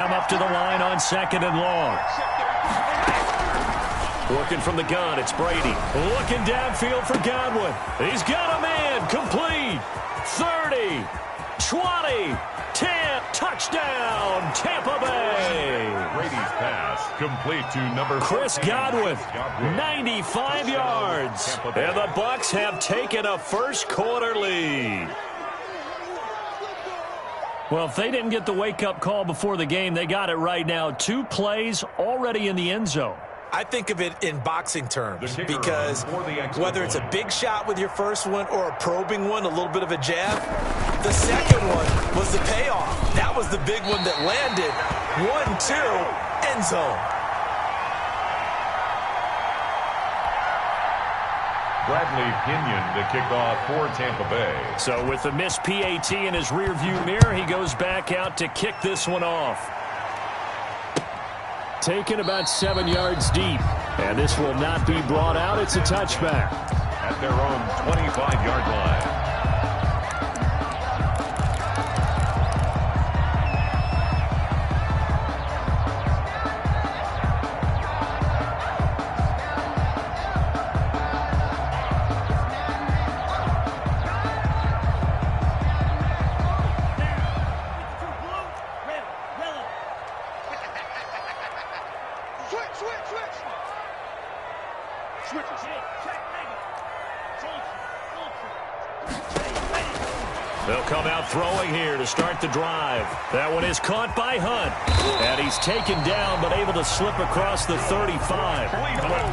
I'm up to the line on 2nd and long. Working from the gun, it's Brady. Looking downfield for Godwin. He's got a man. Complete. 30, 20, 10. Touchdown, Tampa Bay. Brady's pass complete to number Chris Godwin, 95 yards. And the Bucs have taken a first-quarter lead. Well, if they didn't get the wake-up call before the game, they got it right now. 2 plays already in the end zone. I think of it in boxing terms because whether it's a big shot with your first one or a probing one, a little bit of a jab, the second one was the payoff. That was the big one that landed. 1-2, end zone. Bradley Pinion to kick off for Tampa Bay. So with the missed PAT in his rearview mirror, he goes back out to kick this one off. Taken about 7 yards deep. And this will not be brought out. It's a touchback. At their own 25-yard line. They'll come out throwing here to start the drive. That one is caught by Hunt. And he's taken down, but able to slip across the 35.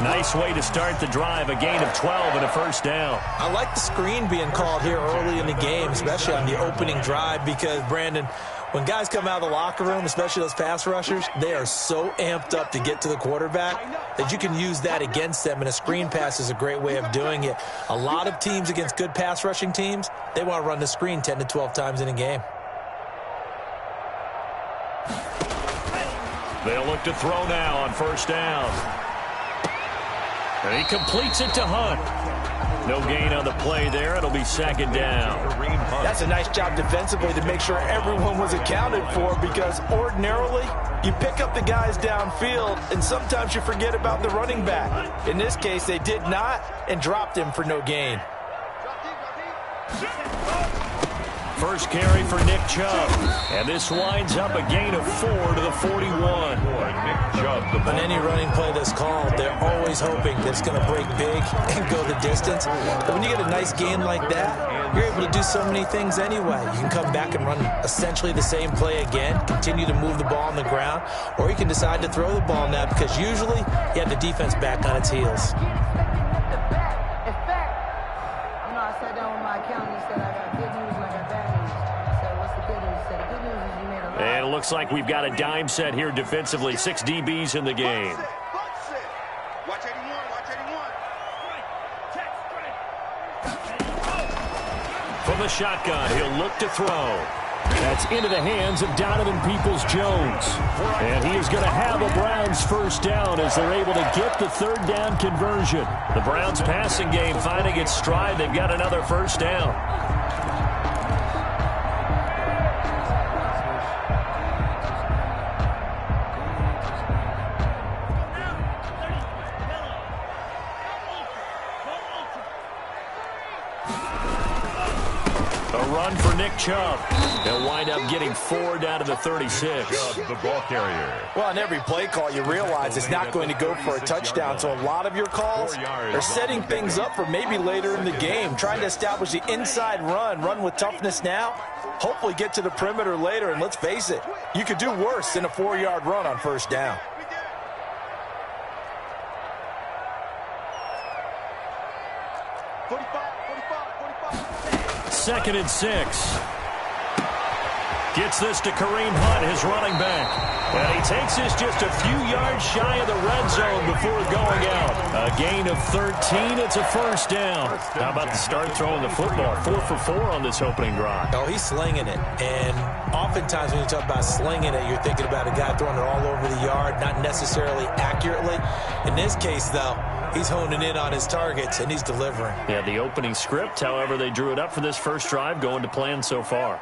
Nice way to start the drive. A gain of 12 and a first down. I like the screen being called here early in the game, especially on the opening drive, because, Brandon, when guys come out of the locker room, especially those pass rushers, they are so amped up to get to the quarterback that you can use that against them, and a screen pass is a great way of doing it. A lot of teams against good pass rushing teams, they want to run the screen 10 to 12 times in a game. They'll look to throw now on first down. And he completes it to Hunt. No gain on the play there. It'll be second down. That's a nice job defensively to make sure everyone was accounted for, because ordinarily you pick up the guys downfield and sometimes you forget about the running back. In this case, they did not and dropped him for no gain. First carry for Nick Chubb. And this winds up a gain of 4 to the 41. On any running play that's called, they're always hoping that it's going to break big and go the distance. But when you get a nice gain like that, you're able to do so many things anyway. You can come back and run essentially the same play again, continue to move the ball on the ground, or you can decide to throw the ball now, because usually you have the defense back on its heels. And it looks like we've got a dime set here defensively. 6 DBs in the game. Watch 81, watch 81. From the shotgun, he'll look to throw. That's into the hands of Donovan Peoples-Jones. And he is going to have a Browns first down as they're able to get the third down conversion. The Browns passing game finding its stride. They've got another first down. For Nick Chubb. They'll wind up getting 4 down to the 36. Chubb, the ball carrier. Well, on every play call, you realize it's not going to go for a touchdown. So a lot of your calls are setting things up for maybe later in the game, trying to establish the inside run with toughness now, hopefully get to the perimeter later. And let's face it, you could do worse than a 4-yard run on first down. Second and 6. Gets this to Kareem Hunt, his running back. And he takes this just a few yards shy of the red zone before going out. A gain of 13. It's a first down. How about the start throwing the football? 4 for 4 on this opening drive. Oh, he's slinging it. And oftentimes when you talk about slinging it, you're thinking about a guy throwing it all over the yard, not necessarily accurately. In this case, though, he's honing in on his targets, and he's delivering. Yeah, the opening script, however, they drew it up for this first drive, going to plan so far.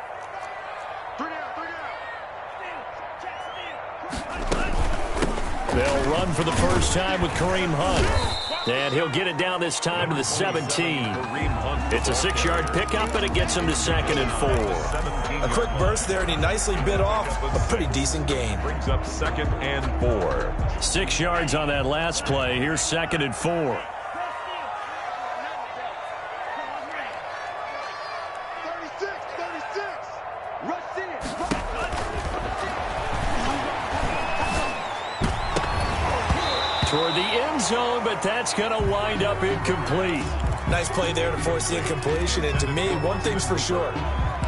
They'll run for the first time with Kareem Hunt. And he'll get it down this time to the 17. It's a 6-yard pickup, and it gets him to 2nd and 4. A quick burst there, and he nicely bit off a pretty decent gain. Brings up 2nd and 4. 6 yards on that last play. Here's 2nd and 4. 36. Rush in. Toward the end zone, but that's going to wind up incomplete. Nice play there to force the incompletion. And to me, one thing's for sure.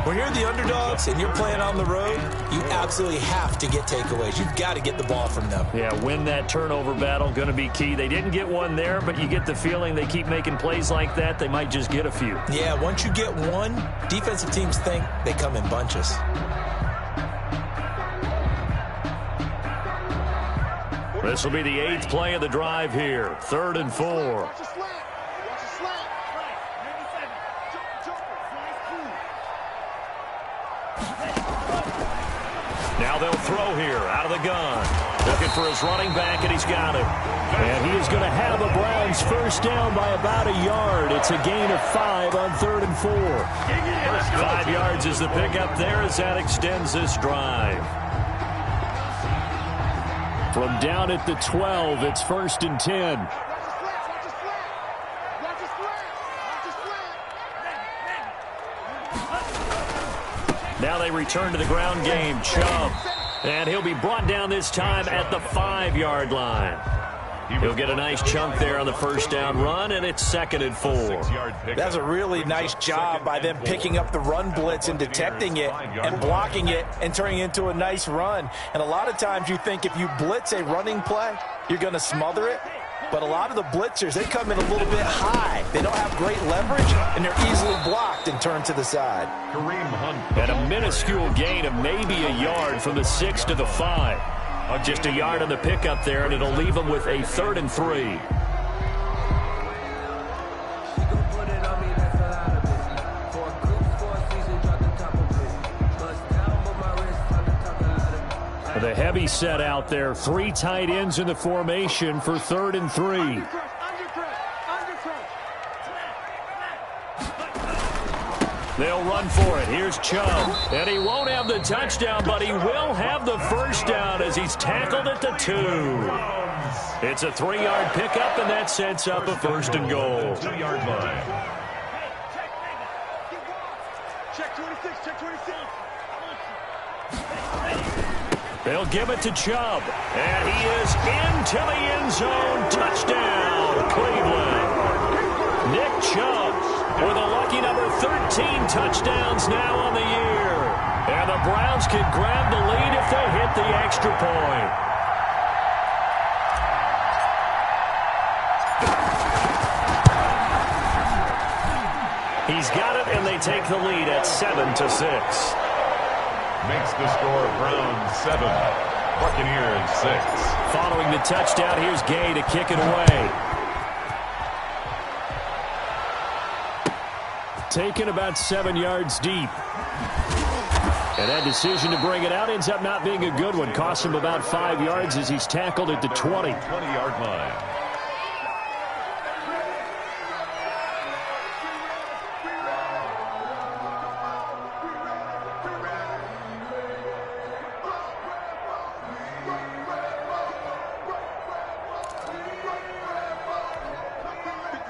When you're the underdogs and you're playing on the road, you absolutely have to get takeaways. You've got to get the ball from them. Yeah, win that turnover battle, going to be key. They didn't get one there, but you get the feeling they keep making plays like that, they might just get a few. Yeah, once you get one, defensive teams think they come in bunches. This will be the 8th play of the drive here. 3rd and 4. Watch the slant. Watch the slant. Now they'll throw here out of the gun. Looking for his running back, and he's got him. And he is going to have a Browns first down by about a yard. It's a gain of 5 on 3rd and 4. 5 yards is the pickup there as that extends this drive. From down at the 12, it's 1st and 10. Watch the slant. Watch the slant. Watch the slant. Now they return to the ground game. Chubb. And he'll be brought down this time at the 5-yard line. He'll get a nice chunk there on the first down run, and it's 2nd and 4. That's a really nice job by them picking up the run blitz and detecting it and blocking it and turning it into a nice run. And a lot of times you think if you blitz a running play, you're going to smother it. But a lot of the blitzers, they come in a little bit high. They don't have great leverage, and they're easily blocked and turned to the side. Kareem Hunt. And a minuscule gain of maybe a yard from the 6 to the 5. Just a yard on the pickup there, and it'll leave them with a 3rd and 3. The heavy set out there. 3 tight ends in the formation for 3rd and 3. They'll run for it. Here's Chubb. And he won't have the touchdown, but he will have the first down as he's tackled at the 2. It's a 3-yard pickup, and that sets up a 1st and goal. 2-yard line. Check 26. Check 26. They'll give it to Chubb. And he is into the end zone. Touchdown, Cleveland. Nick Chubb with a lucky number 13 touchdowns now on the year. And the Browns can grab the lead if they hit the extra point. He's got it, and they take the lead at 7-6. Makes the score Browns 7, Buccaneers 6. Following the touchdown, here's Gay to kick it away. Taken about 7 yards deep. And that decision to bring it out ends up not being a good one. Costs him about 5 yards as he's tackled at the 20. 20-yard line.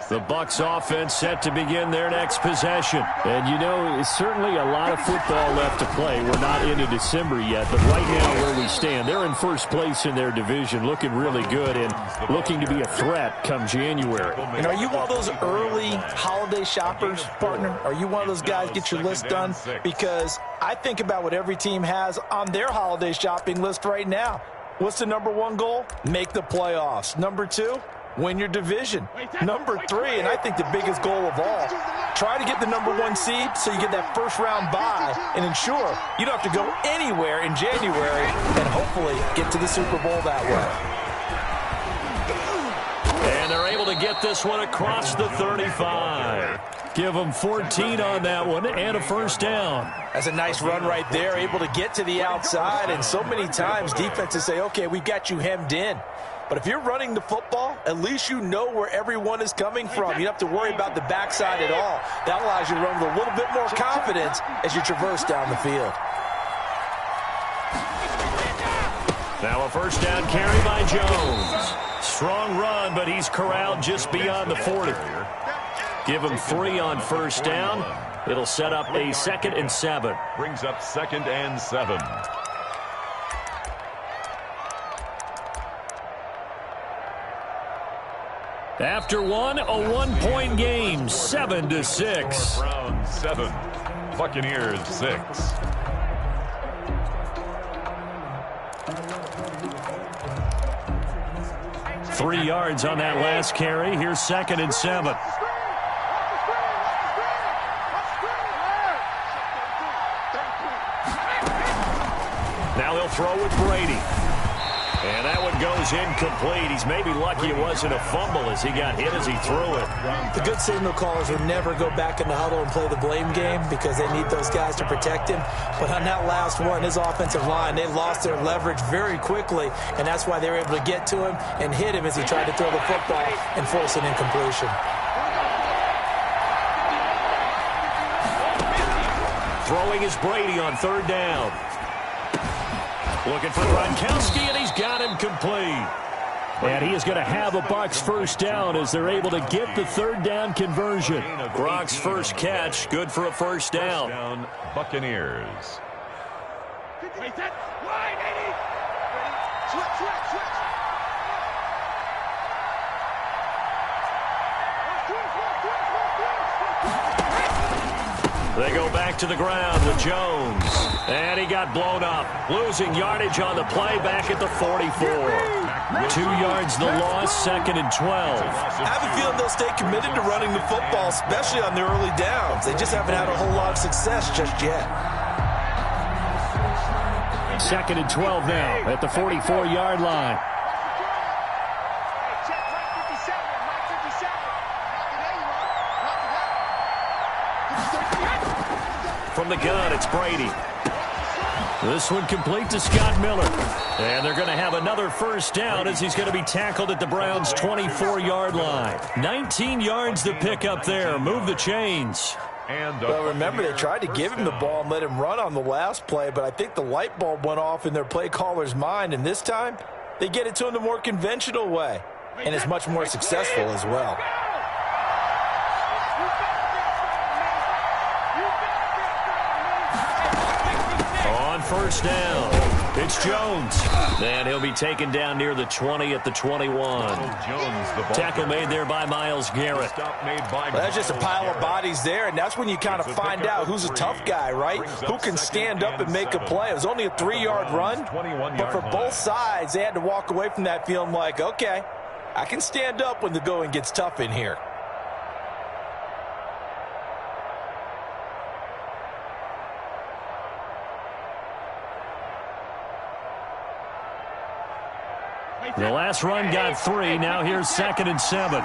The Bucs offense set to begin their next possession. And, you know, it's certainly a lot of football left to play. We're not into December yet, but right now where we stand, they're in first place in their division, looking really good and looking to be a threat come January. And are you one of those early holiday shoppers, partner? Are you one of those guys get your list done? Because I think about what every team has on their holiday shopping list right now. What's the number 1 goal? Make the playoffs. Number 2? Win your division. Number 3, and I think the biggest goal of all, try to get the number 1 seed so you get that first-round bye and ensure you don't have to go anywhere in January and hopefully get to the Super Bowl that way. And they're able to get this one across the 35. Give them 14 on that one and a first down. That's a nice run right there, able to get to the outside. And so many times defenses say, okay, we've got you hemmed in. But if you're running the football, at least you know where everyone is coming from. You don't have to worry about the backside at all. That allows you to run with a little bit more confidence as you traverse down the field. Now a first down carry by Jones. Strong run, but he's corralled just beyond the 40. Give him 3 on first down. It'll set up a 2nd and 7. Brings up 2nd and 7. After one, a 1-point game, 7-6. Browns 7, Buccaneers 6. Three yards on that last carry. Here's 2nd and 7. Now they'll throw with Brady. And that one goes incomplete. He's maybe lucky it wasn't a fumble as he got hit as he threw it. The good signal callers would never go back in the huddle and play the blame game because they need those guys to protect him. But on that last one, his offensive line, they lost their leverage very quickly, and that's why they were able to get to him and hit him as he tried to throw the football and force an incompletion. Throwing is Brady on 3rd down. Looking for Gronkowski, and he's got him complete. And he is going to have a Bucs first down as they're able to get the 3rd down conversion. Gronk's first catch, good for a first down. First down, Buccaneers. Wait, that wide, Eddie. Switch. They go back to the ground with Jones. And he got blown up. Losing yardage on the play back at the 44. 2 yards the loss, 2nd and 12. I have a feeling they'll stay committed to running the football, especially on their early downs. They just haven't had a whole lot of success just yet. 2nd and 12 now at the 44-yard line. From the gun, it's Brady. This one complete to Scott Miller. And they're going to have another first down as he's going to be tackled at the Browns' 24-yard line. 19 yards to pick up there. Move the chains. Well, remember, they tried to give him the ball and let him run on the last play, but I think the light bulb went off in their play caller's mind, and this time they get it to him the more conventional way, and it's much more successful as well. On first down, it's Jones. And he'll be taken down near the 20 at the 21. Tackle made there by Myles Garrett. Well, that's just a pile of bodies there, and that's when you kind of find out who's a tough guy, right? Who can stand up and make a play. It was only a 3-yard run, but for both sides, they had to walk away from that feeling like, okay, I can stand up when the going gets tough in here. The last run got 3. Now here's 2nd and 7.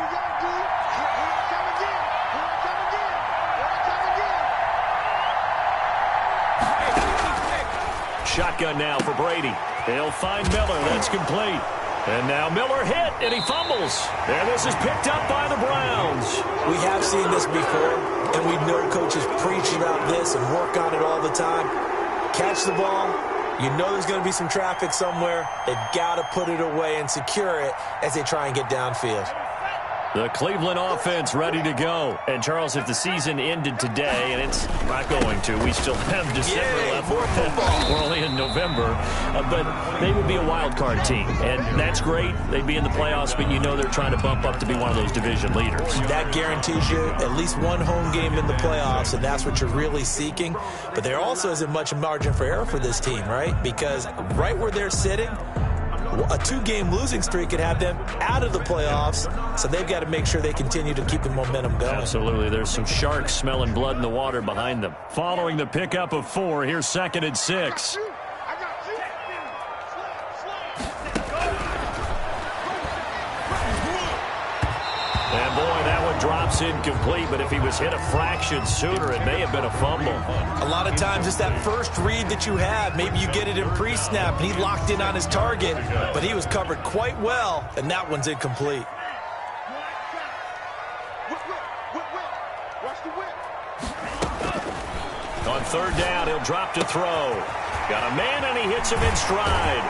Shotgun now for Brady. They'll find Miller. That's complete. And now Miller hit, and he fumbles. And this is picked up by the Browns. We have seen this before, and we know coaches preach about this and work on it all the time. Catch the ball. You know there's going to be some traffic somewhere. They've got to put it away and secure it as they try and get downfield. The Cleveland offense ready to go. And, Charles, if the season ended today, and it's not going to, we still have December left. More football. We're only in November. But they would be a wild card team. And that's great. They'd be in the playoffs, but you know they're trying to bump up to be one of those division leaders. That guarantees you at least one home game in the playoffs, and that's what you're really seeking. But there also isn't much margin for error for this team, right? Because right where they're sitting, a 2-game losing streak could have them out of the playoffs, so they've got to make sure they continue to keep the momentum going. Absolutely. There's some sharks smelling blood in the water behind them. Following the pickup of 4, here's 2nd and 6. And, boy, that one drops incomplete, but if he was hit a fraction sooner, it may have been a fumble. A lot of times it's that first read that you have. Maybe you get it in pre-snap, and he locked in on his target, but he was covered quite well, and that one's incomplete. On third down, he'll drop to throw. Got a man, and he hits him in stride.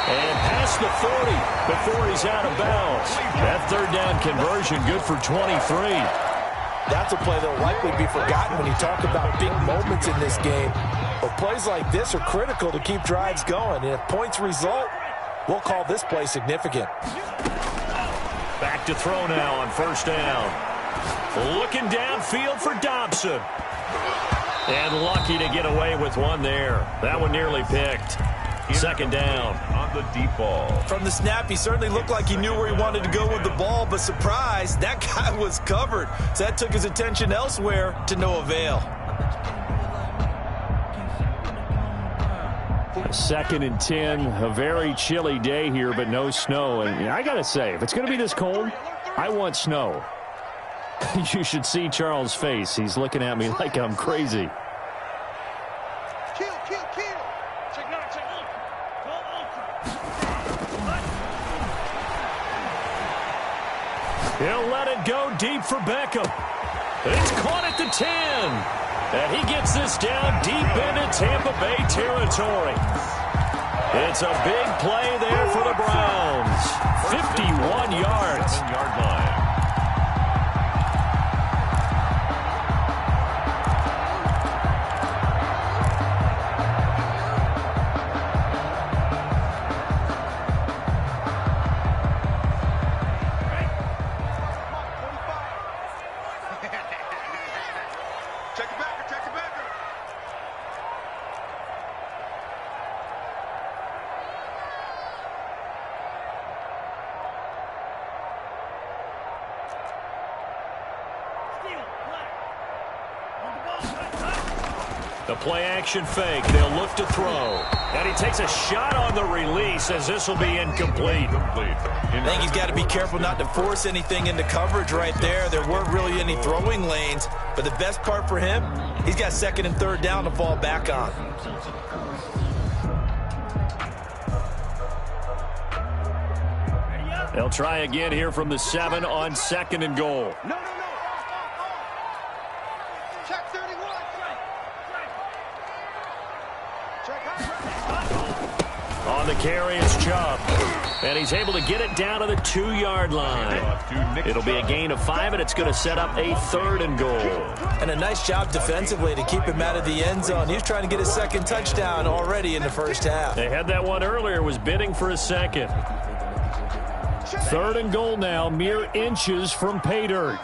And past the 40 before he's out of bounds. That third down conversion good for 23. That's a play that will likely be forgotten when you talk about big moments in this game. But plays like this are critical to keep drives going. And if points result, we'll call this play significant. Back to throw now on first down. Looking downfield for Dobson. And lucky to get away with one there. That one nearly picked. Second down. On the deep ball. From the snap, he certainly looked like he knew where he wanted to go with the ball, but surprise, that guy was covered. So that took his attention elsewhere to no avail. Second and 10, a very chilly day here, but no snow. And I got to say, if it's going to be this cold, I want snow. You should see Charles' face. He's looking at me like I'm crazy. He'll let it go deep for Beckham. It's caught at the 10. And he gets this down deep into Tampa Bay territory. It's a big play there for the Browns. 51 yards. 7-yard line. The play-action fake. They'll look to throw. And he takes a shot on the release as this will be incomplete. I think he's got to be careful not to force anything into coverage right there. There weren't really any throwing lanes. But the best part for him, he's got second and third down to fall back on. They'll try again here from the 7 on second and goal. No. Check 31. On the carry, it's Chubb. And he's able to get it down to the 2-yard line. It'll be a gain of 5, and it's going to set up a third and goal. And a nice job defensively to keep him out of the end zone. He was trying to get his second touchdown already in the first half. They had that one earlier, was bidding for a second. Third and goal now, mere inches from pay dirt.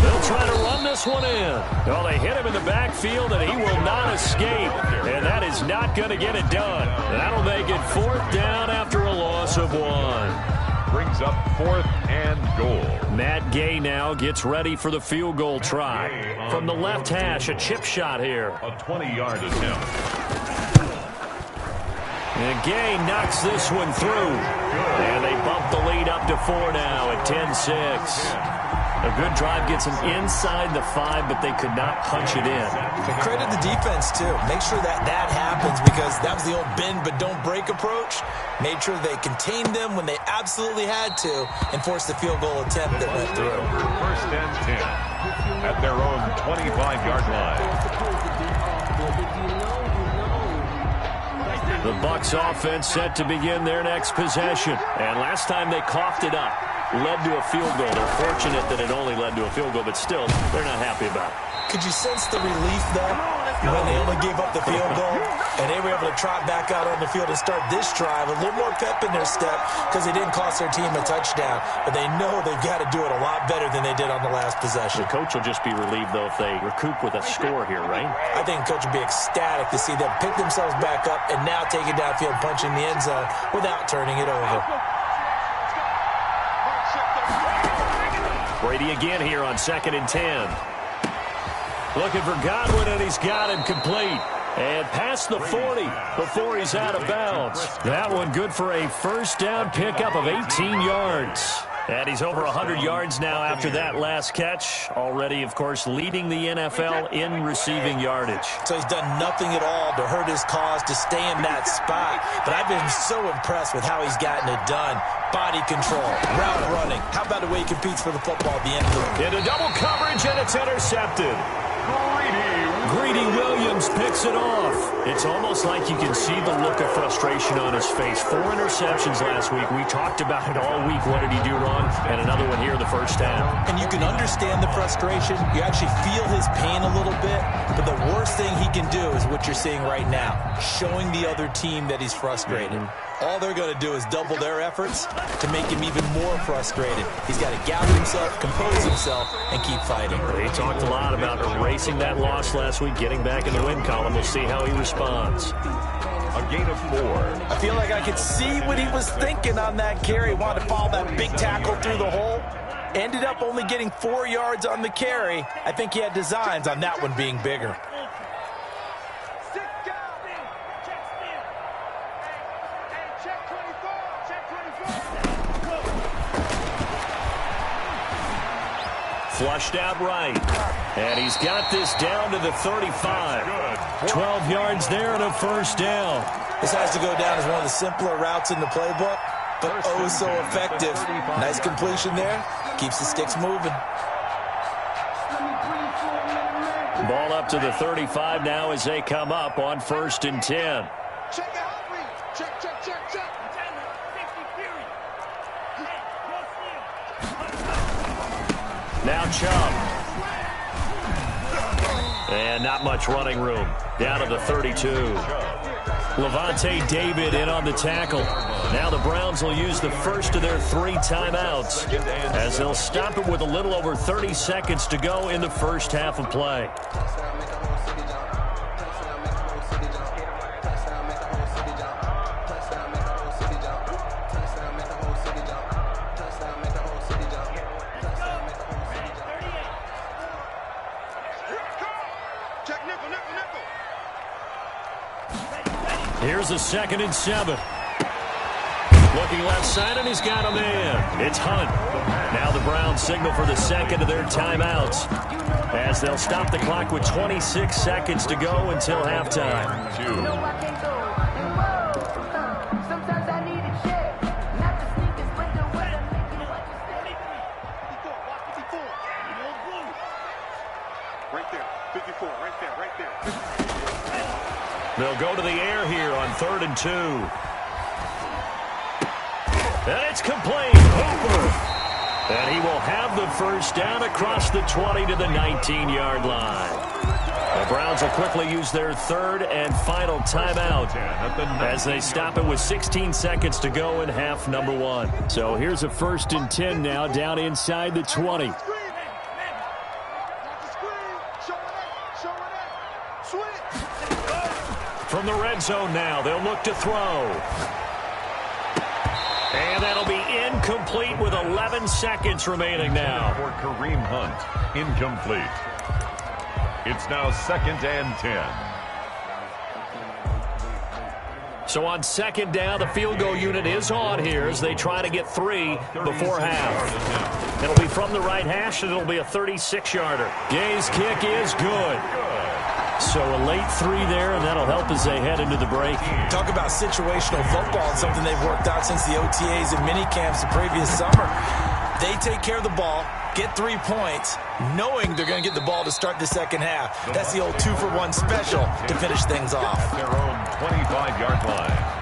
They'll try to run this one in. Well, they hit him in the backfield, and he will not escape. And that is not going to get it done. That'll make it fourth down after a loss of 1. Brings up 4th and goal. Matt Gay now gets ready for the field goal try. From the left hash, a chip shot here. A 20-yard attempt. And Gay knocks this one through. And they bump the lead up to 4 now at 10-6. A good drive gets them inside the 5, but they could not punch it in. And credit the defense, too. Make sure that happens, because that was the old bend but don't break approach. Made sure they contained them when they absolutely had to and forced the field goal attempt that went through. First and 10 at their own 25-yard line. The Bucs offense set to begin their next possession. And last time they coughed it up, led to a field goal. They're fortunate that it only led to a field goal, but still, they're not happy about it. Could you sense the relief, though, when they only gave up the field goal and they were able to trot back out on the field and start this drive? A little more pep in their step because they didn't cost their team a touchdown, but they know they've got to do it a lot better than they did on the last possession. The coach will just be relieved, though, if they recoup with a score here, right? I think the coach will be ecstatic to see them pick themselves back up and now take it downfield, punching the end zone without turning it over. Brady again here on second and 10. Looking for Godwin, and he's got him complete. And past the 40 before he's out of bounds. That one good for a first down pickup of 18 yards. And he's over 100 yards now after that last catch. Already, of course, leading the NFL in receiving yardage. So he's done nothing at all to hurt his cause to stay in that spot. But I've been so impressed with how he's gotten it done. Body control, route running. How about the way he competes for the football at the end of the into double coverage, and it's intercepted. Greedy Williams picks it off. It's almost like you can see the look of frustration on his face. 4 interceptions last week. We talked about it all week. What did he do wrong? And another one here in the first half. And you can understand the frustration. You actually feel his pain a little bit. But the worst thing he can do is what you're seeing right now, showing the other team that he's frustrated. All they're going to do is double their efforts to make him even more frustrated. He's got to gather himself, compose himself, and keep fighting. He talked a lot about erasing that loss last week, getting back in the win column. We'll see how he responds. A gain of 4. I feel like I could see what he was thinking on that carry. Wanted to follow that big tackle through the hole. Ended up only getting 4 yards on the carry. I think he had designs on that one being bigger. Flushed out right. And he's got this down to the 35. 12 yards there and a first down. This has to go down as one of the simpler routes in the playbook, but oh so effective. Nice completion there. Keeps the sticks moving. Ball up to the 35 now as they come up on 1st and 10. Check out read. Check. Now Chubb. And not much running room. Down to the 32. Levante David in on the tackle. Now the Browns will use the first of their 3 timeouts as they'll stop it with a little over 30 seconds to go in the first half of play. Here's a 2nd and 7. Looking left side, and he's got a man. It's Hunt. Now the Browns signal for the 2nd of their timeouts as they'll stop the clock with 26 seconds to go until halftime. Right there. 54. Right there. They'll go to the air here on 3rd and 2. And it's complete. Hooper. And he will have the first down across the 20 to the 19-yard line. The Browns will quickly use their 3rd and final timeout as they stop it with 16 seconds to go in half number 1. So here's a 1st and 10 now down inside the 20. From the red zone now, they'll look to throw. And that'll be incomplete with 11 seconds remaining now. For Kareem Hunt, incomplete. It's now 2nd and 10. So on 2nd down, the field goal unit is on here as they try to get 3 before half. It'll be from the right hash, and it'll be a 36-yarder. Gay's kick is good. So a late 3 there, and that'll help as they head into the break. Talk about situational football, something they've worked out since the OTAs and mini camps the previous summer. They take care of the ball, get 3 points, knowing they're going to get the ball to start the second half. That's the old 2-for-1 special to finish things off. Their own 25-yard line.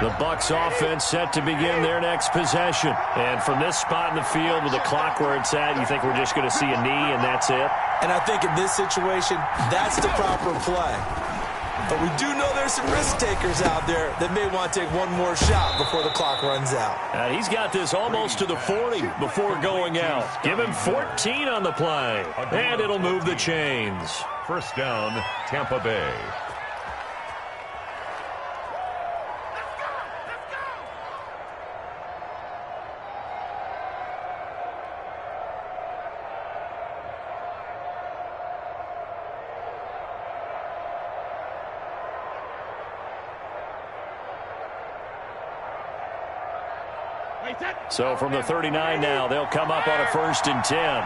The Bucs offense set to begin their next possession. And from this spot in the field with the clock where it's at, you think we're just going to see a knee and that's it? And I think in this situation, that's the proper play. But we do know there's some risk takers out there that may want to take one more shot before the clock runs out. And he's got this almost to the 40 before going out. Give him 14 on the play. And it'll move the chains. First down, Tampa Bay. So from the 39 now, they'll come up on a 1st and 10.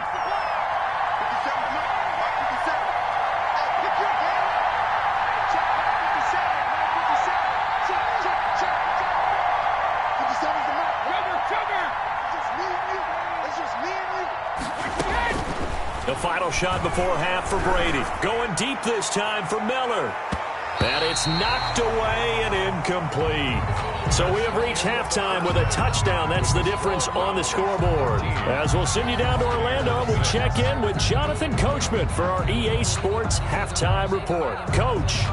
The final shot before half for Brady. Going deep this time for Miller. And it's knocked away and incomplete. So we have reached halftime with a touchdown. That's the difference on the scoreboard. As we'll send you down to Orlando, we check in with Jonathan Coachman for our EA Sports Halftime Report. Coach.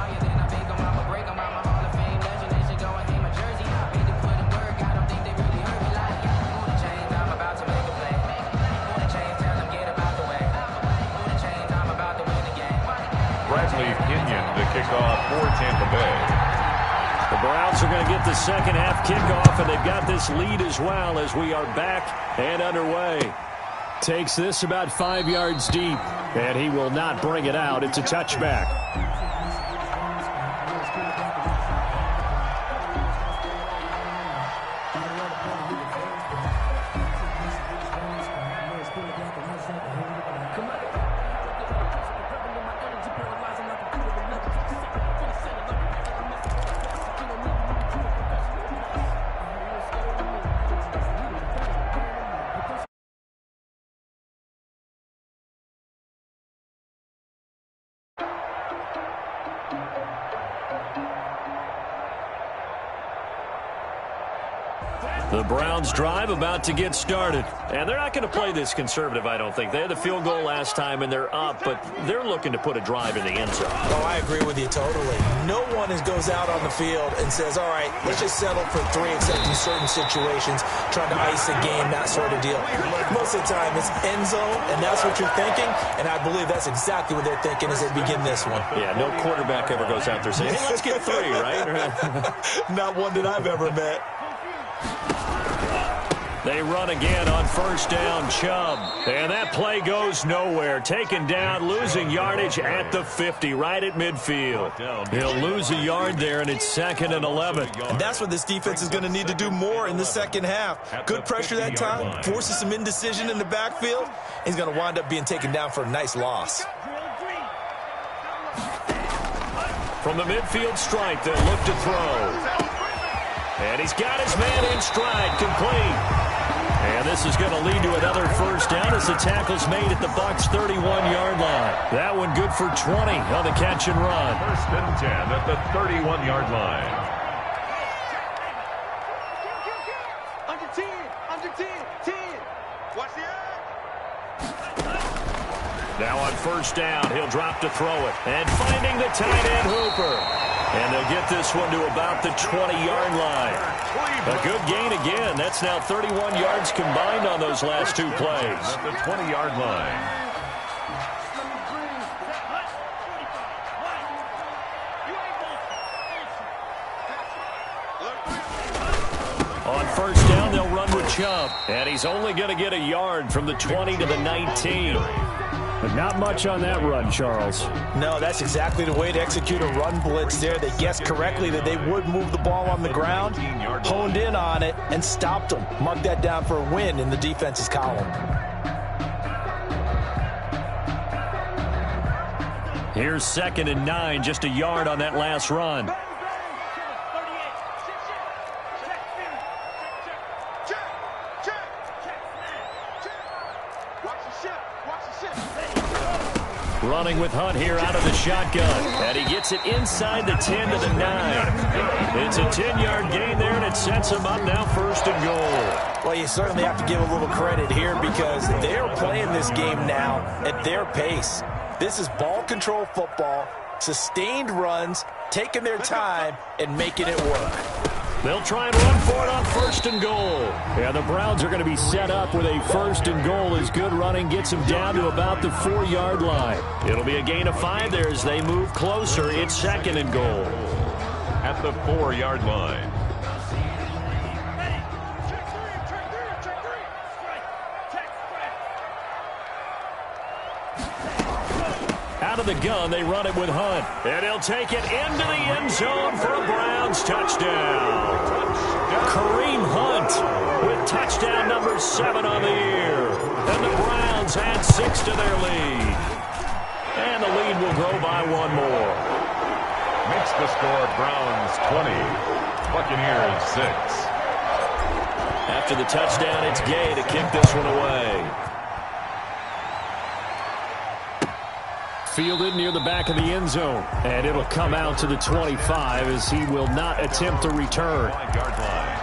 Kick off for Tampa Bay. The Browns are going to get the second half kickoff, and they've got this lead as well as we are back and underway. Takes this about 5 yards deep, and he will not bring it out. It's a touchback. The Browns drive about to get started. And they're not going to play this conservative, I don't think. They had the field goal last time, and they're up, but they're looking to put a drive in the end zone. Oh, I agree with you totally. No one goes out on the field and says, all right, let's just settle for 3, except in certain situations, trying to ice a game, that sort of deal. Most of the time, it's end zone, and that's what you're thinking, and I believe that's exactly what they're thinking as they begin this one. Yeah, no quarterback ever goes out there saying, hey, let's get 3, right? Not one that I've ever met. They run again on first down, Chubb. And that play goes nowhere. Taken down, losing yardage at the 50, right at midfield. He'll lose a yard there, and it's 2nd and 11. And that's what this defense is going to need to do more in the second half. Good pressure that time, forces some indecision in the backfield. He's going to wind up being taken down for a nice loss. From the midfield stripe, they'll look to throw. And he's got his man in stride, complete. And this is going to lead to another first down as the tackle's made at the Bucs' 31-yard line. That one good for 20 on the catch and run. 1st and 10 at the 31-yard line. Under 10, under 10, 10. Watch the eye. Now on first down, he'll drop to throw it. And finding the tight end, Hooper. And they'll get this one to about the 20-yard line. A good gain again. That's now 31 yards combined on those last 2 plays. At the 20-yard line. On first down, they'll run with Chubb. And he's only going to get a yard from the 20 to the 19. But not much on that run, Charles. No, that's exactly the way to execute a run blitz there. They guessed correctly that they would move the ball on the ground, honed in on it, and stopped them. Mark that down for a win in the defense's column. Here's 2nd and 9, just a yard on that last run. running with Hunt here out of the shotgun. And he gets it inside the 10 to the 9. It's a 10-yard gain there, and it sets him up now 1st and goal. Well, you certainly have to give a little credit here because they're playing this game now at their pace. This is ball control football, sustained runs, taking their time, and making it work. They'll try and run for it on 1st and goal. Yeah, the Browns are going to be set up with a 1st and goal as good running gets them down to about the 4-yard line. It'll be a gain of 5 there as they move closer. It's 2nd and goal. At the 4-yard line. Out of the gun, they run it with Hunt. And he'll take it into the end zone for a Browns touchdown. Kareem Hunt with touchdown number 7 on the year. And the Browns add 6 to their lead. And the lead will grow by 1 more. Makes the score Browns 20, Buccaneers 6. After the touchdown, it's Gay to kick this one away. Fielded near the back of the end zone. And it'll come out to the 25 as he will not attempt to return. 5-yard line.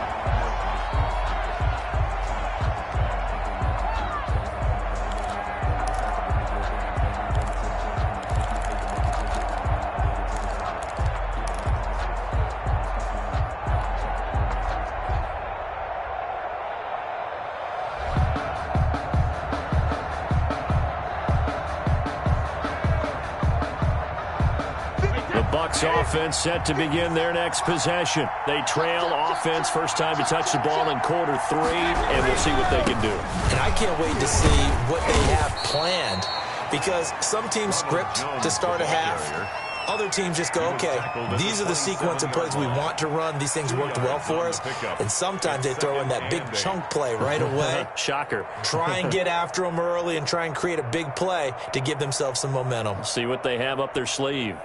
Offense set to begin their next possession. They trail offense, first time to touch the ball in Q3, and we'll see what they can do. And I can't wait to see what they have planned because some teams script to start a half. Other teams just go, okay, these are the sequence of plays we want to run. These things worked well for us. And sometimes they throw in that big chunk play right away. Shocker. Try and get after them early and try and create a big play to give themselves some momentum. See what they have up their sleeve.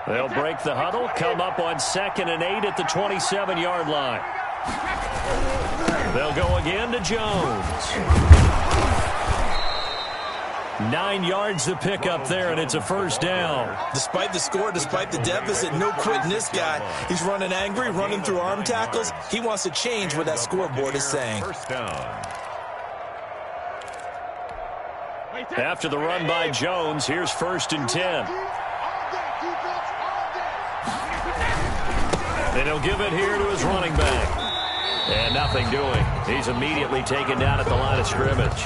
They'll break the huddle, come up on 2nd and 8 at the 27-yard line. They'll go again to Jones. 9 yards to pick up there, and it's a 1st down. Despite the score, despite the deficit, no quitting this guy. He's running angry, running through arm tackles. He wants to change what that scoreboard is saying. 1st down. After the run by Jones, here's 1st and 10. And he'll give it here to his running back. And nothing doing. He's immediately taken down at the line of scrimmage.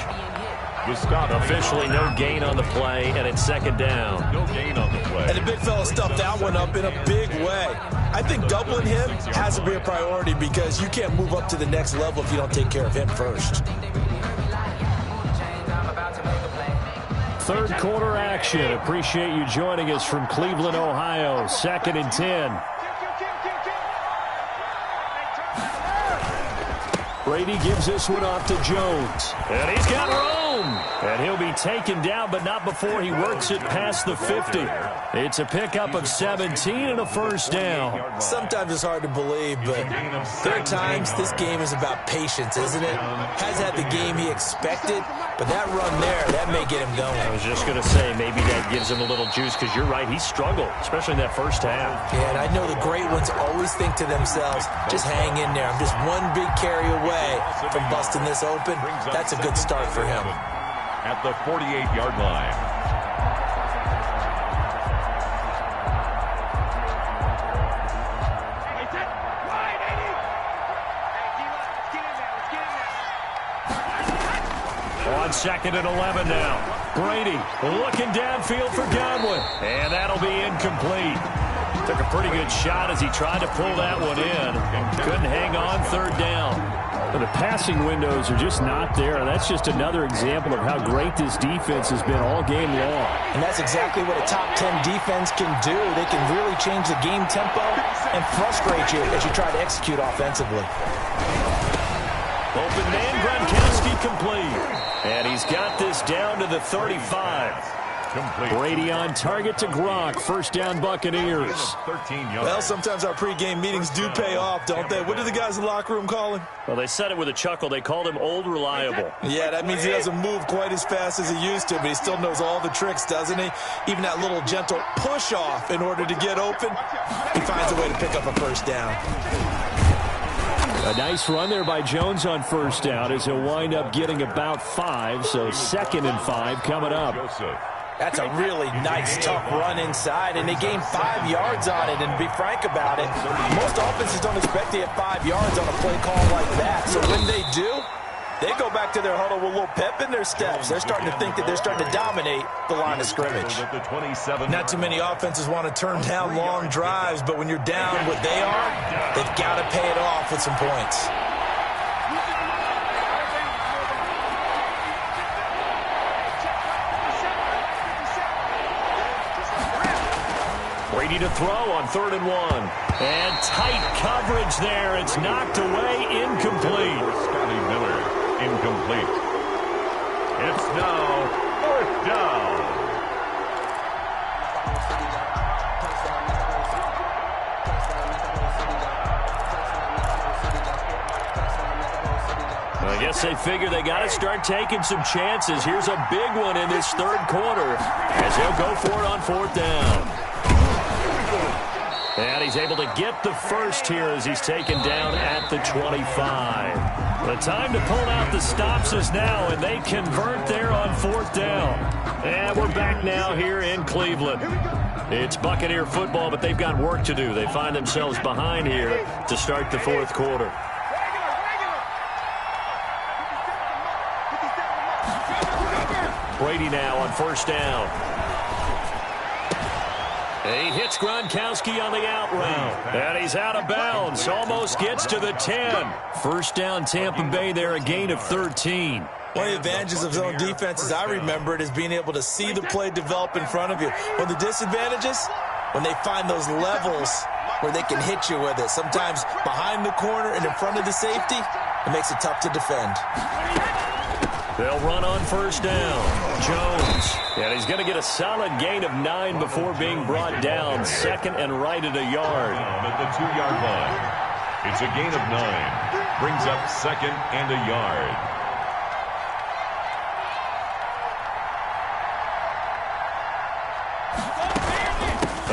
Officially no gain on the play, and it's 2nd down. No gain on the play. And the big fella stuffed that one up in a big way. I think doubling him has to be a priority because you can't move up to the next level if you don't take care of him first. 3rd quarter action. Appreciate you joining us from Cleveland, Ohio. 2nd and 10. Brady gives this one off to Jones. And he's got room. And he'll be taken down, but not before he works it past the 50. It's a pickup of 17 and a 1st down. Sometimes it's hard to believe, but there are times this game is about patience, isn't it? Has had the game he expected, but that run there, that may get him going. I was just going to say, maybe that gives him a little juice, because you're right, he struggled, especially in that 1st half. Yeah, and I know the great ones always think to themselves, just hang in there. I'm just one big carry away from busting this open. That's a good start for him. At the 48-yard line. On 2nd and 11 now. Brady looking downfield for Godwin. And that'll be incomplete. Took a pretty good shot as he tried to pull that one in. Couldn't hang on 3rd down. But the passing windows are just not there. That's just another example of how great this defense has been all game long. And that's exactly what a top 10 defense can do. They can really change the game tempo and frustrate you as you try to execute offensively. Open man, Gronkowski complete. And he's got this down to the 35. Complete. Brady on target to Gronk. First down, Buccaneers. 13 yards. Well, sometimes our pregame meetings do pay off, don't they? What do the guys in the locker room call him? Well, they said it with a chuckle. They called him Old Reliable. Yeah, that means he doesn't move quite as fast as he used to, but he still knows all the tricks, doesn't he? Even that little gentle push-off in order to get open, he finds a way to pick up a first down. A nice run there by Jones on first down as he'll wind up getting about 5, so 2nd and 5 coming up. Joseph. That's a really nice, tough run inside, and they gained 5 yards on it. And to be frank about it, most offenses don't expect to get 5 yards on a play call like that. So when they do, they go back to their huddle with a little pep in their steps. They're starting to think that they're starting to dominate the line of scrimmage. Not too many offenses want to turn down long drives, but when you're down what they are, they've got to pay it off with some points. Brady to throw on 3rd and 1. And tight coverage there. It's knocked away, incomplete. Scotty Miller, incomplete. It's now 4th down. I guess they figure they got to start taking some chances. Here's a big one in this 3rd quarter as he'll go for it on 4th down. And he's able to get the first here as he's taken down at the 25. The time to pull out the stops is now, and they convert there on 4th down. And we're back now here in Cleveland. It's Buccaneer football, but they've got work to do. They find themselves behind here to start the 4th quarter. Brady now on 1st down. He hits Gronkowski on the out route. And he's out of bounds. Almost gets to the 10. First down, Tampa Bay there, a gain of 13. One of the advantages of zone defense, as I remember it, is being able to see the play develop in front of you. One of the disadvantages, when they find those levels where they can hit you with it. Sometimes behind the corner and in front of the safety, it makes it tough to defend. They'll run on 1st down. Jones. And he's going to get a solid gain of 9 before being brought down. 2nd and right at a yard. At the 2-yard line. It's a gain of 9. Brings up 2nd and a yard.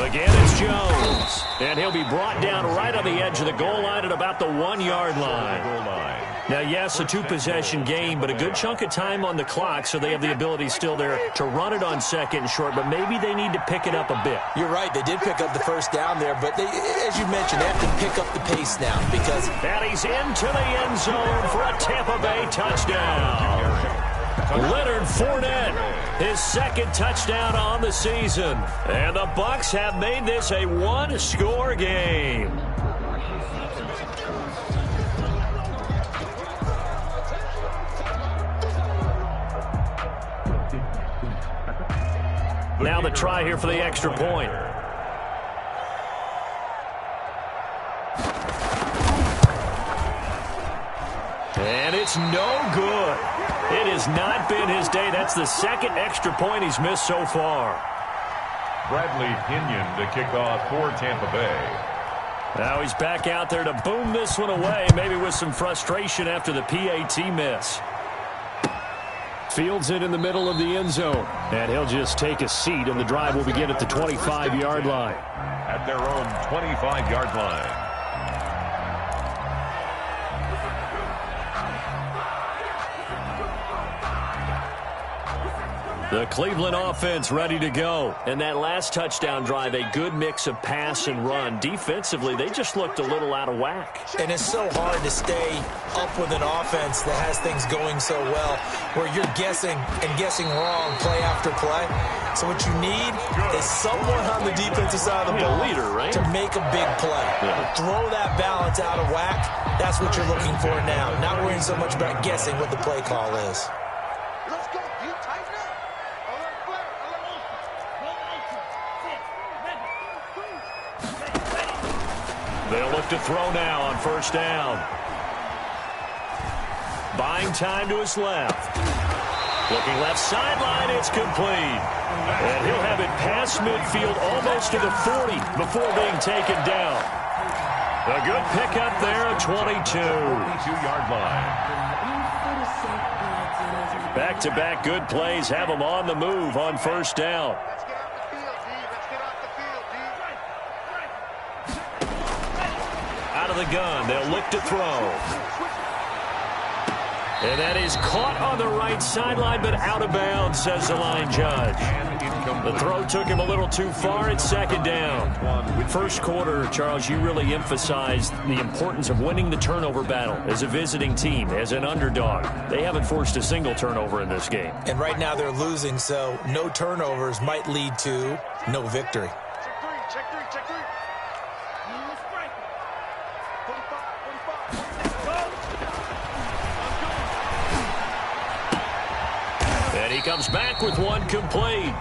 Again, it's Jones. And he'll be brought down right on the edge of the goal line at about the 1-yard line. Now, yes, a 2-possession game, but a good chunk of time on the clock, so they have the ability still there to run it on 2nd and short, but maybe they need to pick it up a bit. You're right. They did pick up the first down there, but they, as you mentioned, they have to pick up the pace now because... And he's into the end zone for a Tampa Bay touchdown. Leonard Fournette, his 2nd touchdown on the season. And the Bucs have made this a 1-score game. Now the try here for the extra point. And it's no good. It has not been his day. That's the 2nd extra point he's missed so far. Bradley Pinion to kick off for Tampa Bay. Now he's back out there to boom this one away, maybe with some frustration after the PAT miss. Fields it in the middle of the end zone. And he'll just take a seat, and the drive will begin at the 25-yard line. At their own 25-yard line. The Cleveland offense ready to go. And that last touchdown drive, a good mix of pass and run. Defensively, they just looked a little out of whack. And it's so hard to stay up with an offense that has things going so well, where you're guessing and guessing wrong play after play. So what you need is someone on the defensive side of the ball right? to make a big play. Yeah. Throw that balance out of whack. That's what you're looking for now. Not worrying so much about guessing what the play call is. They'll look to throw now on 1st down. Buying time to his left. Looking left sideline, it's complete. And he'll have it past midfield almost to the 40 before being taken down. A good pickup there at 22. 22-yard line. Back-to-back good plays have them on the move on first down. Let's get off the field, D. Let's get off the field, D. Out of the gun, they'll look to throw. And that is caught on the right sideline, but out of bounds, says the line judge. The throw took him a little too far. It's second down. First quarter, Charles, you really emphasized the importance of winning the turnover battle as a visiting team, as an underdog. They haven't forced a single turnover in this game. And right now they're losing, so no turnovers might lead to no victory. Check three. 45. And he comes back with one complete.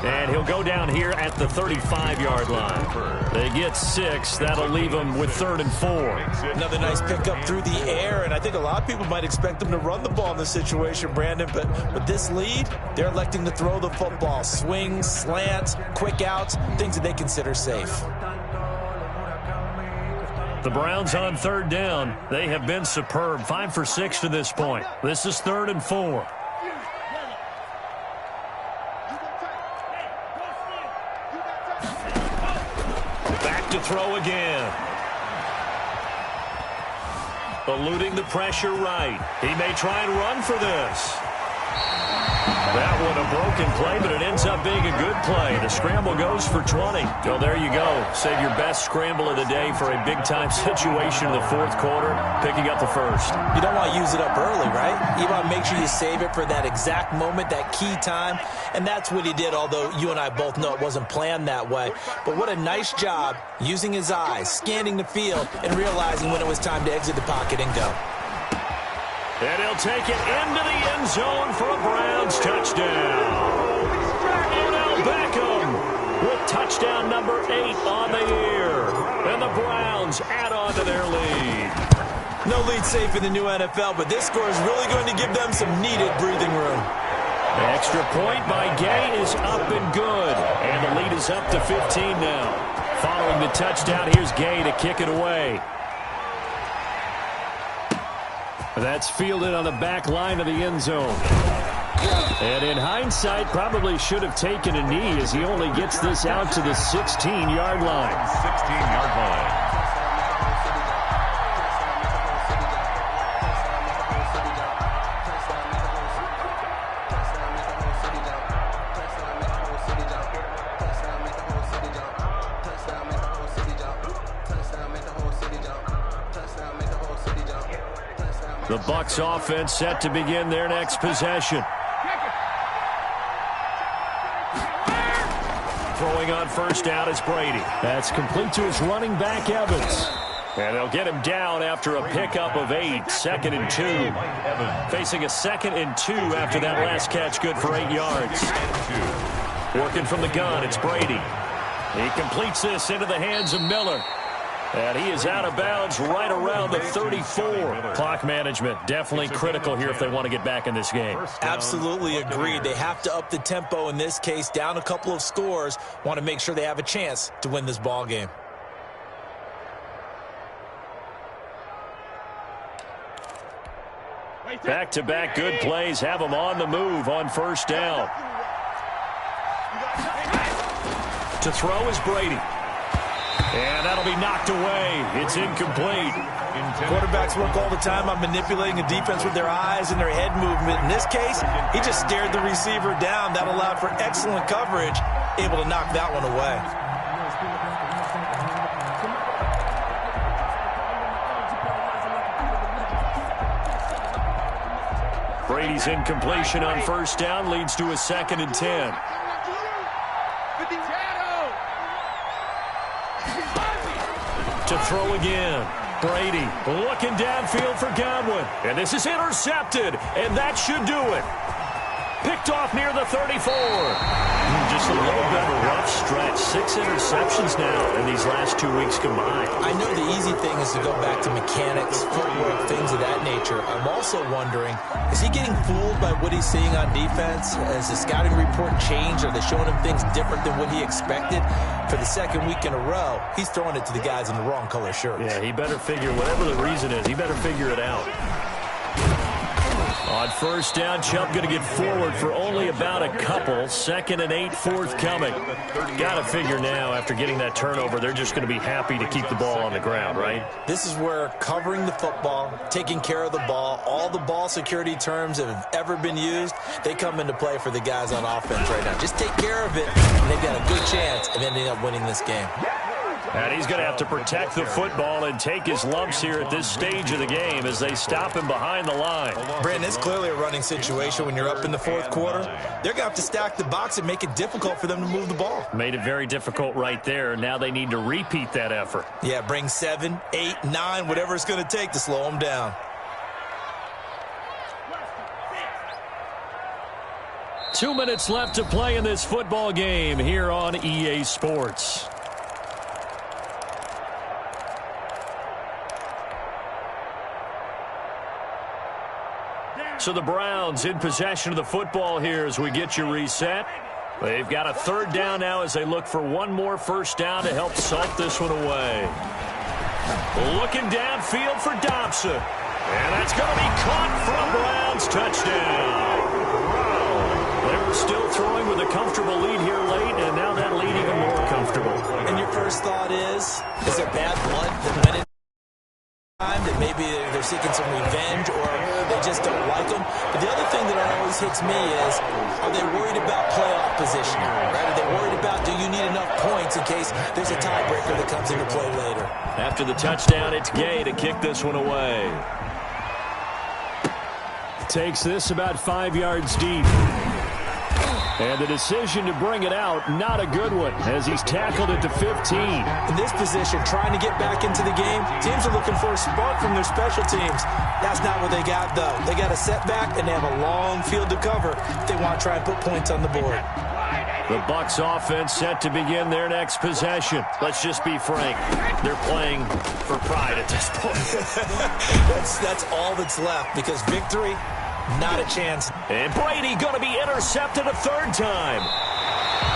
And he'll go down here at the 35-yard line. They get 6. That'll leave them with 3rd and 4. Another nice pickup through the air, and I think a lot of people might expect them to run the ball in this situation, Brandon, but with this lead, they're electing to throw the football. Swings, slants, quick outs, things that they consider safe. The Browns on 3rd down. They have been superb. 5 for 6 to this point. This is 3rd and 4. To throw again. Eluding the pressure right. He may try and run for this. That one a broken play, but it ends up being a good play. The scramble goes for 20. So there you go. Save your best scramble of the day for a big-time situation in the 4th quarter, picking up the 1st. You don't want to use it up early, right? You want to make sure you save it for that exact moment, that key time, and that's what he did, although you and I both know it wasn't planned that way. But what a nice job using his eyes, scanning the field, and realizing when it was time to exit the pocket and go. And he'll take it into the end zone for a Browns touchdown. Odell Beckham with touchdown number 8 on the year. And the Browns add on to their lead. No lead safe in the new NFL, but this score is really going to give them some needed breathing room. The extra point by Gay is up and good. And the lead is up to 15 now. Following the touchdown, here's Gay to kick it away. That's fielded on the back line of the end zone. And in hindsight, probably should have taken a knee as he only gets this out to the 16-yard line. 16-yard line. The Bucs offense set to begin their next possession. Throwing on first down is Brady. That's complete to his running back, Evans. And they'll get him down after a pickup of 8. 2nd and 2. Facing a 2nd and 2 after that last catch, good for 8 yards. Working from the gun, it's Brady. He completes this into the hands of Miller. And he is out of bounds right around the 34. Clock management definitely critical here if they want to get back in this game. Absolutely agreed. They have to up the tempo in this case, down a couple of scores. Want to make sure they have a chance to win this ball game. Back-to-back good plays have them on the move on first down. To throw is Brady. And that'll be knocked away. It's incomplete. Quarterbacks work all the time on manipulating a defense with their eyes and their head movement. In this case, he just stared the receiver down. That allowed for excellent coverage, able to knock that one away. Brady's incompletion on first down leads to a 2nd and 10. To throw again. Brady looking downfield for Godwin. And this is intercepted, and that should do it. Picked off near the 34. Just a little bit of a rough stretch. 6 interceptions now in these last 2 weeks combined. I know the easy thing is to go back to mechanics, footwork, things of that nature. I'm also wondering, is he getting fooled by what he's seeing on defense? Has the scouting report changed? Are they showing him things different than what he expected? For the second week in a row, he's throwing it to the guys in the wrong color shirts. Yeah, he better figure, whatever the reason is, he better figure it out. On first down, Chubb going to get forward for only about a couple. 2nd and 8 forthcoming. Got to figure now, after getting that turnover, they're just going to be happy to keep the ball on the ground, right? This is where covering the football, taking care of the ball, all the ball security terms that have ever been used, they come into play for the guys on offense right now. Just take care of it, and they've got a good chance of ending up winning this game. And he's going to have to protect the football and take his lumps here at this stage of the game as they stop him behind the line. Brandon, it's clearly a running situation when you're up in the fourth quarter. They're going to have to stack the box and make it difficult for them to move the ball. Made it very difficult right there. Now they need to repeat that effort. Yeah, bring 7, 8, 9, whatever it's going to take to slow them down. 2 minutes left to play in this football game here on EA Sports. So the Browns in possession of the football here as we get you reset. They've got a 3rd down now as they look for one more first down to help salt this one away. Looking downfield for Dobson. And that's going to be caught for a Browns touchdown. They were still throwing with a comfortable lead here late, and now that lead even more comfortable. And your first thought is there bad blood that went in? That maybe they're seeking some revenge or they just don't like them. But the other thing that always hits me is, are they worried about playoff positioning? Right? Are they worried about, do you need enough points in case there's a tiebreaker that comes into play later? After the touchdown, it's Gay to kick this one away. Takes this about 5 yards deep. And the decision to bring it out, not a good one, as he's tackled it to 15. In this position, trying to get back into the game, teams are looking for a spark from their special teams. That's not what they got, though. They got a setback, and they have a long field to cover if they want to try and put points on the board. The Bucs offense set to begin their next possession. Let's just be frank. They're playing for pride at this point. That's all that's left, because victory, not a chance. And Brady going to be intercepted a 3rd time.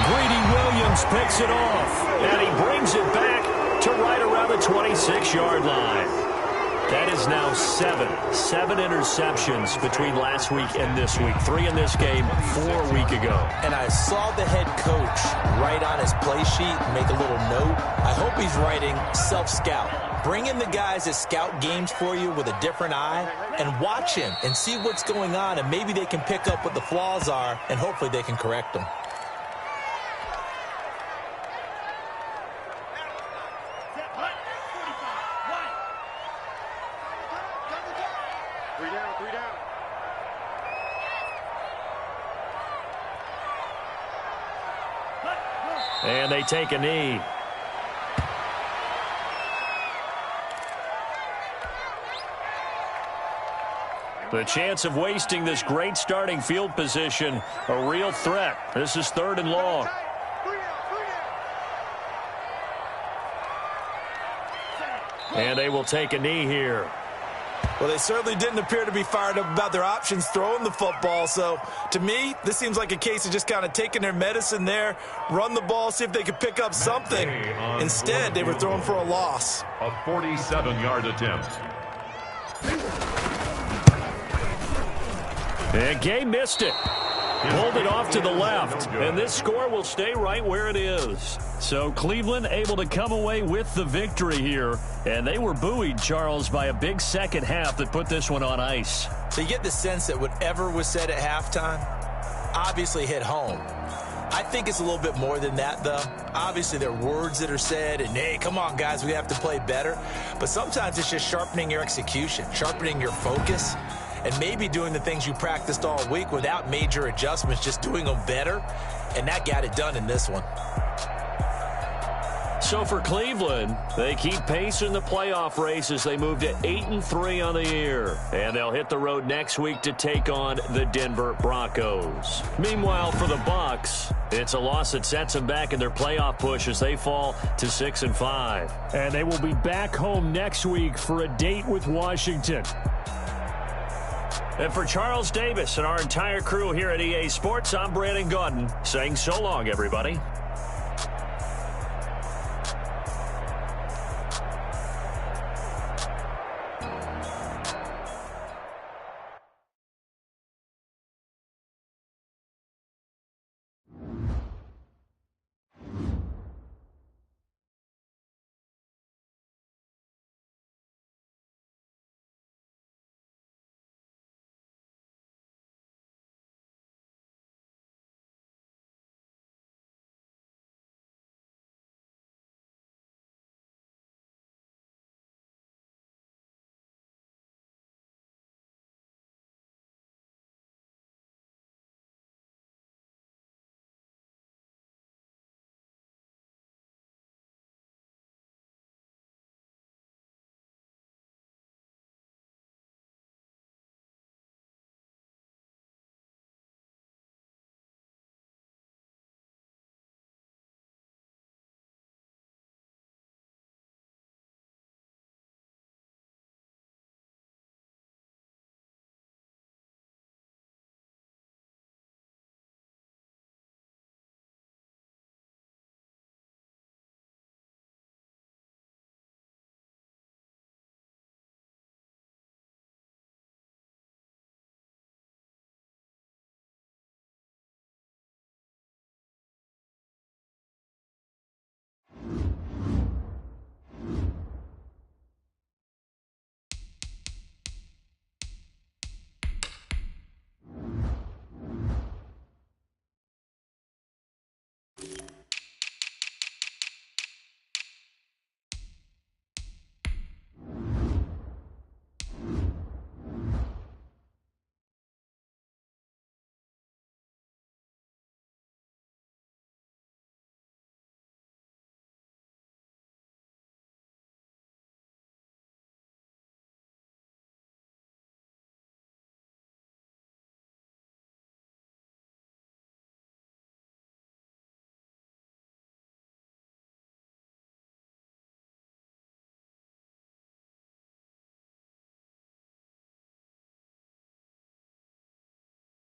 Greedy Williams picks it off, and he brings it back to right around the 26-yard line. That is now 7 interceptions between last week and this week. 3 in this game, 4 a week ago. And I saw the head coach write on his play sheet, make a little note. I hope he's writing self-scout. Bring in the guys that scout games for you with a different eye and watch him and see what's going on, and maybe they can pick up what the flaws are, and hopefully they can correct them. And they take a knee. The chance of wasting this great starting field position, a real threat. This is 3rd and long. And they will take a knee here. Well, they certainly didn't appear to be fired up about their options throwing the football. So, to me, this seems like a case of just kind of taking their medicine there, run the ball, see if they could pick up something. Instead, they were throwing for a loss. A 47-yard attempt. And Gay missed it. Pulled it off to the left. And this score will stay right where it is. So Cleveland able to come away with the victory here. And they were buoyed, Charles, by a big second half that put this one on ice. So you get the sense that whatever was said at halftime obviously hit home. I think it's a little bit more than that, though. Obviously, there are words that are said, and, hey, come on, guys, we have to play better. But sometimes it's just sharpening your execution, sharpening your focus, and maybe doing the things you practiced all week without major adjustments, just doing them better. And that got it done in this one. So for Cleveland, they keep pace in the playoff race as they move to 8-3 on the year. And they'll hit the road next week to take on the Denver Broncos. Meanwhile, for the Bucs, it's a loss that sets them back in their playoff push as they fall to 6-5. And they will be back home next week for a date with Washington. And for Charles Davis and our entire crew here at EA Sports, I'm Brandon Gaudin saying so long, everybody.